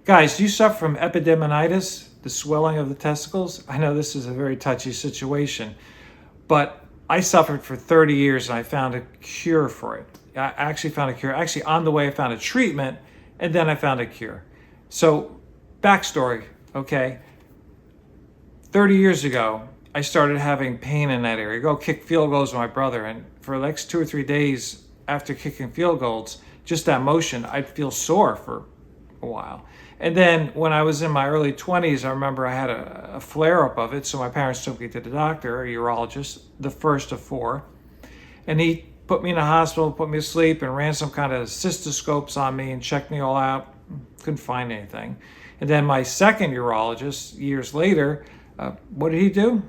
Guys, do you suffer from epididymitis, the swelling of the testicles? I know this is a very touchy situation, but I suffered for 30 years and I found a cure for it. I actually found a cure. Actually, on the way, I found a treatment and then I found a cure. So, backstory, okay? 30 years ago, I started having pain in that area. Go kick field goals with my brother, and for the next 2 or 3 days after kicking field goals, just that motion, I'd feel sore for a while. And then when I was in my early 20s, I remember I had a flare-up of it, so my parents took me to the doctor, a urologist, the first of 4. And he put me in a hospital, put me to sleep, and ran some kind of cystoscopes on me and checked me all out. Couldn't find anything. And then my second urologist, years later, what did he do?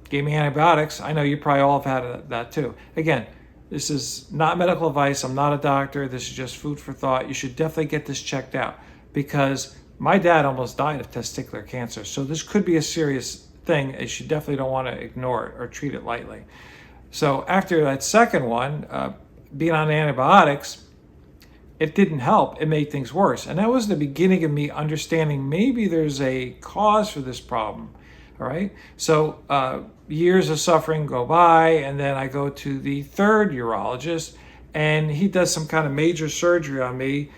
Gave me antibiotics. I know you probably all have had that too. Again, this is not medical advice. I'm not a doctor. This is just food for thought. You should definitely get this checked out, because my dad almost died of testicular cancer. So this could be a serious thing. You should definitely don't want to ignore it or treat it lightly. So after that second one, being on antibiotics, it didn't help. It made things worse. And that was the beginning of me understanding maybe there's a cause for this problem. All right. So years of suffering go by, and then I go to the third urologist, and he does some kind of major surgery on me,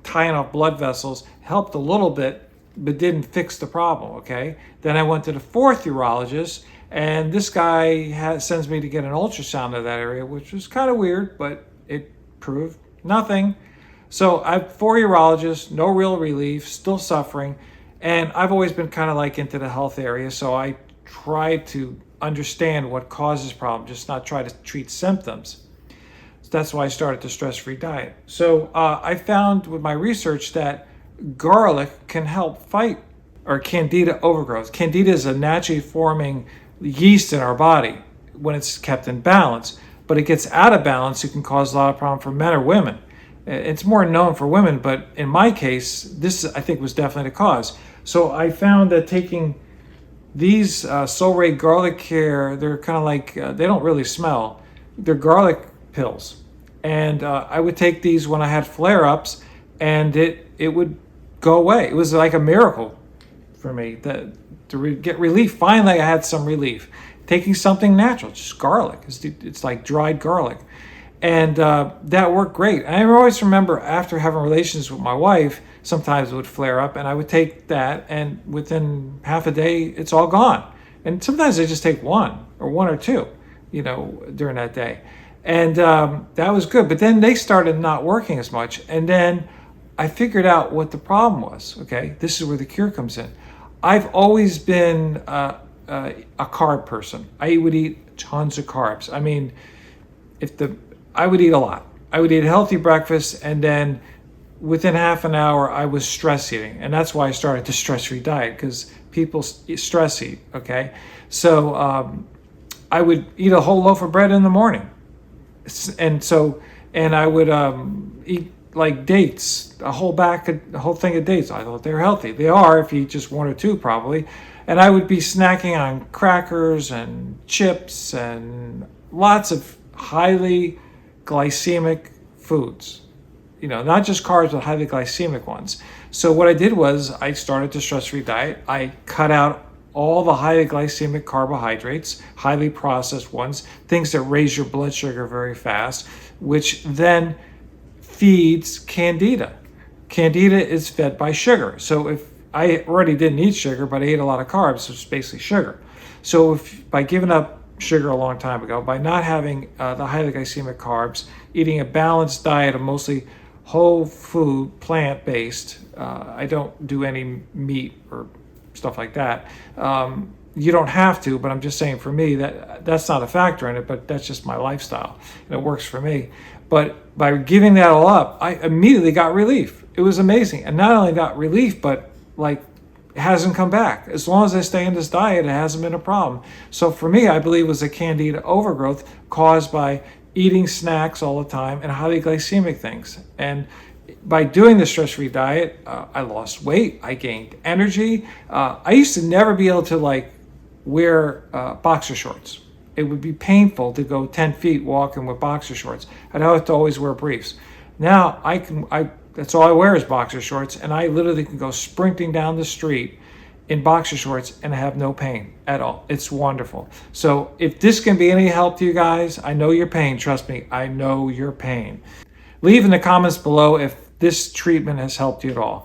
tying off blood vessels. Helped a little bit, but didn't fix the problem. Okay. Then I went to the fourth urologist, and this guy sends me to get an ultrasound of that area, which was kind of weird, but it proved nothing. So I have 4 urologists, no real relief, still suffering. And I've always been kind of like into the health area, so I try to understand what causes problems, just not try to treat symptoms. So that's why I started the stress-free diet. So I found with my research that garlic can help fight or Candida overgrowth. Candida is a naturally forming yeast in our body when it's kept in balance, but it gets out of balance. It can cause a lot of problems for men or women. It's more known for women, but in my case, this I think was definitely the cause. So I found that taking these Solray garlic care, they're kind of like, they don't really smell. They're garlic pills. And I would take these when I had flare-ups, and it would go away. It was like a miracle for me to get relief. Finally, I had some relief. Taking something natural, just garlic. It's like dried garlic. And that worked great. And I always remember after having relations with my wife, sometimes it would flare up, and I would take that, and within half a day, it's all gone. And sometimes I just take one or 2, during that day. And that was good. But then they started not working as much. And then I figured out what the problem was. Okay, this is where the cure comes in. I've always been a carb person. I would eat tons of carbs. I mean, I would eat a lot. I would eat a healthy breakfast, and then within half an hour, I was stress eating. And that's why I started the stress-free diet, because people stress eat, okay? So I would eat a whole loaf of bread in the morning. And I would eat like dates, a whole thing of dates. I thought they were healthy. They are if you eat just 1 or 2 probably. And I would be snacking on crackers and chips and lots of highly glycemic foods, not just carbs, but highly glycemic ones. So what I did was I started the stress-free diet. I cut out all the highly glycemic carbohydrates, highly processed ones, things that raise your blood sugar very fast, which then feeds Candida. Candida is fed by sugar. So if I already didn't eat sugar, but I ate a lot of carbs, so it's basically sugar. So by giving up sugar a long time ago, by not having the highly glycemic carbs, eating a balanced diet of mostly whole food, plant-based, I don't do any meat or stuff like that. You don't have to, but I'm just saying for me that's not a factor in it, but that's just my lifestyle and it works for me. But by giving that all up, I immediately got relief. It was amazing. And not only got relief, but it hasn't come back. As long as I stay in this diet, it hasn't been a problem. So for me, I believe it was a Candida overgrowth caused by eating snacks all the time and highly glycemic things. And by doing the stress-free diet, I lost weight, I gained energy. I used to never be able to wear boxer shorts. It would be painful to go 10 feet walking with boxer shorts. I'd have to always wear briefs. Now I That's all I wear is boxer shorts, and I literally can go sprinting down the street in boxer shorts and have no pain at all. It's wonderful. So if this can be any help to you guys, I know your pain. Trust me, I know your pain. Leave in the comments below if this treatment has helped you at all.